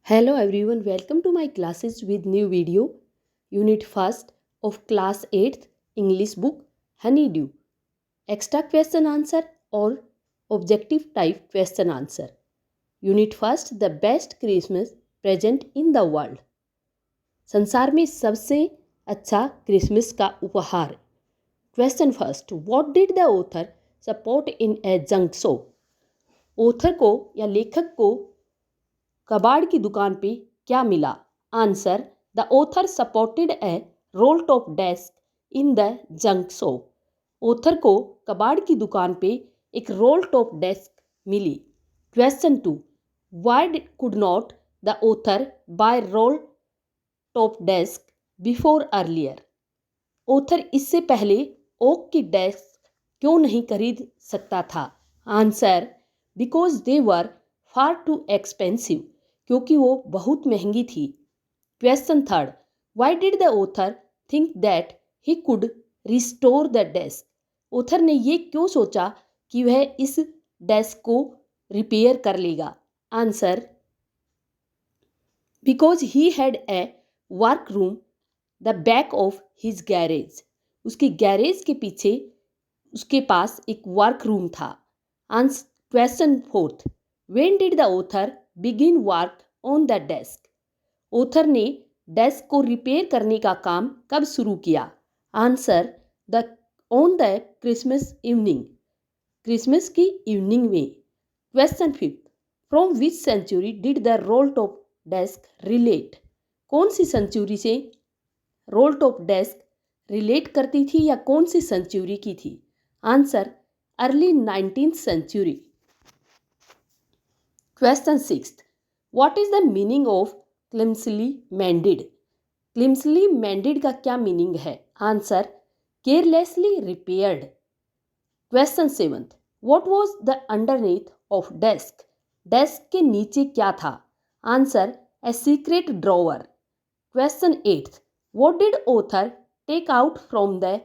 Hello everyone, welcome to my classes with new video. Unit 1st of class 8th English book Honeydew. Extra question answer or objective type question answer. Unit 1st The best Christmas present in the world. संसार में सबसे अच्छा Christmas का उपहार. Question first. What did the author support in a junk shop? Author को या लेखक को कबाड़ की दुकान पे क्या मिला? Answer. The author supported a roll top desk in the junk shop. Author को कबाड़ की दुकान पे एक रोल टॉप डेस्क मिली. Question 2. Why could not the author buy roll top desk before earlier? Author इससे पहले ओक की डेस्क क्यों नहीं खरीद सकता था? Answer. Because they were far too expensive. क्योंकि वो बहुत महंगी थी. Question 3. Why did the author think that he could restore the desk? Author ने ये क्यों सोचा कि वह इस डेस्क को रिपेयर कर लेगा? Answer. Because he had a work room the back of his garage. उसके गैरेज के पीछे उसके पास एक वर्क रूम था. Question 4. When did the author begin work on the desk? Author ने डेस्क को रिपेयर करने का काम कब शुरू किया? Answer. The on the Christmas evening. Christmas की इवनिंग में. Question 5. From which century did the roll top desk relate? कौन सी सेंचुरी से रोल टॉप डेस्क रिलेट करती थी या कौन सी सेंचुरी की थी? Answer. Early 19th century. Question 6. What is the meaning of clumsily mended? Clumsily mended का क्या मीनिंग है? Answer. Carelessly repaired. Question 7. What was the underneath of desk? Desk के नीचे क्या था? Answer. A secret drawer. Question 8. What did author take out from the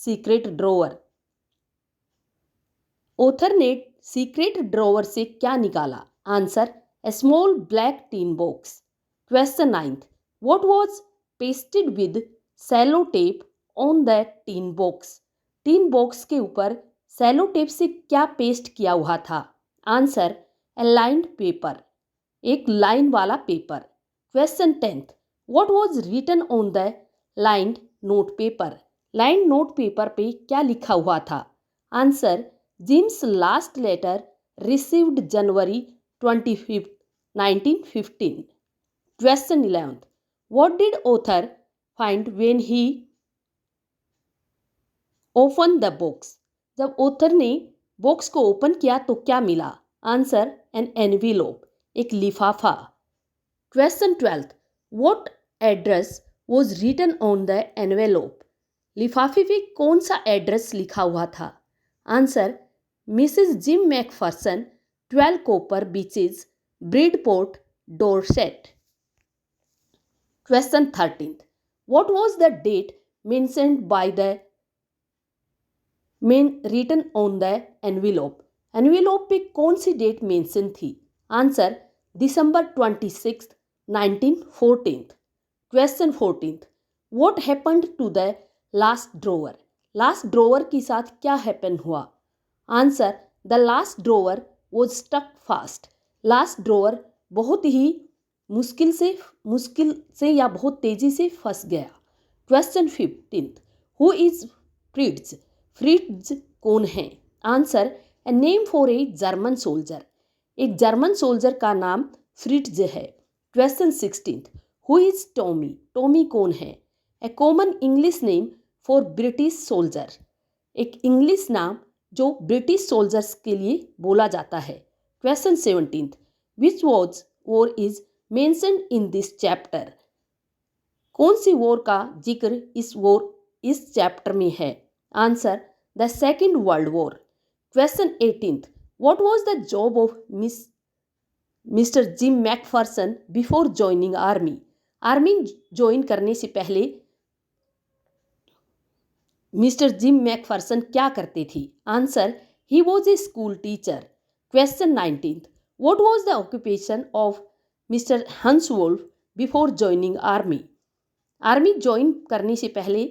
secret drawer? Author ने secret drawer से क्या निकाला? Answer. A small black tin box. Question 9. What was pasted with sellotape on the tin box? Tin box के ऊपर cello tape से क्या paste किया हुआ था? आंसर. A lined paper. एक लाइन वाला paper. Question 10. What was written on the lined note paper? Lined note paper पे क्या लिखा हुआ था? Answer. Jim's last letter received January 25th, 1915. Question 11. What did author find when he opened the box? जब author ने box को open किया तो क्या मिला? आंसर. An envelope. एक लिफाफा. Question 12. What address was written on the envelope? लिफाफे पे कौन सा एड्रेस लिखा हुआ था? Answer. Mrs. Jim McPherson, 12 Copper Beaches, Bridport, Dorset. Question 13. What was the date mentioned by the main written on the envelope? Envelope पे कौन सी date mention थी? Answer. December 26th, 1914. Question 14. What happened to the last drawer? Last drawer के साथ क्या happen हुआ? Answer. The last drawer was stuck fast. Last drawer बहुत ही मुश्किल से या बहुत तेजी से फंस गया. Question 15. Who is Fritz? Fritz कौन है? Answer. A name for a German soldier. एक जर्मन सोल्जर का नाम फ्रिट्ज है. Question 16. Who is Tommy? Tommy कौन है? A common English name for British soldier. एक इंग्लिश नाम जो ब्रिटिश सोल्जर्स के लिए बोला जाता है. Question 17. Which war is mentioned in this chapter? कौन सी वॉर का जिक्र इस चैप्टर में है? Answer. The Second World War. Question 18. What was the job of Mr Jim McPherson before joining army? Army join करने से पहले मिस्टर जिम मैकफर्सन क्या करते थे? Answer. He was a school teacher. Question 19. What was the occupation of Mr Hans Wolf before joining army? Army join करने से पहले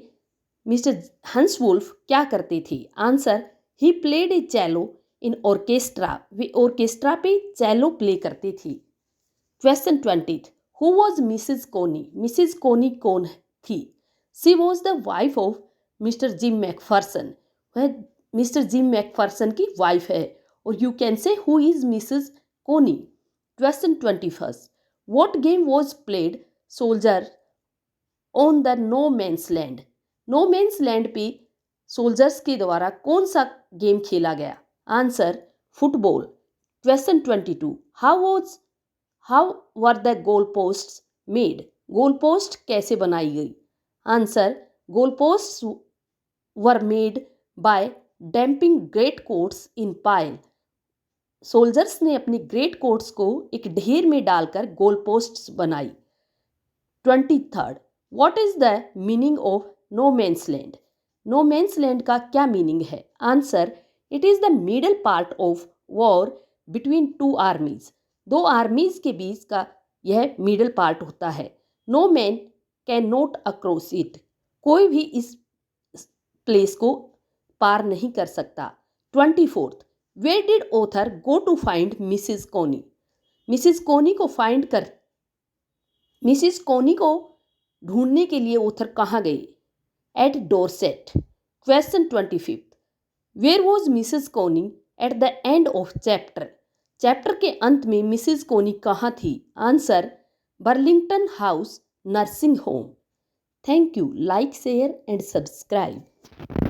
Mr Hans Wolf क्या करते थे? Answer, he played a cello in orchestra. वे ऑर्केस्ट्रा पे चैलो प्ले करते थे। Question 20, who was Mrs Connie? Mrs Connie कौन थी? She was the wife of Mr Jim McPherson. वह मिस्टर जिम मैकफर्सन की वाइफ है। और you can say who is Mrs Connie. Question 21, what game was played soldier on the no man's land? No man's land पे soldiers के द्वारा कौन सा game खेला गया? Answer, football. Question 22, how were the goal post made? Goal post कैसे बनाई गई? Answer, goal post were made by damping great quotes in pile. Soldiers ने अपनी ग्रेट कोट्स को एक ढेर में डालकर गोल पोस्ट्स बनाई। 23, what is the meaning of no man's land? No man's land का क्या मीनिंग है? Answer, it is the middle part of war between two armies. दो आर्मीज के बीच का यह मिडल पार्ट होता है। No man can not across it. कोई भी इस प्लेस को पार नहीं कर सकता। 24, where did author go to find Mrs Connie? Mrs कोनी को ढूंढने के लिए ऑथर कहाँ गए? At Dorset. Question 25, where was Mrs Connie at the end of chapter? Chapter के अंत में मिसिज कोनी कहाँ थी? Answer, Burlington house nursing home. Thank you. Like, share and subscribe.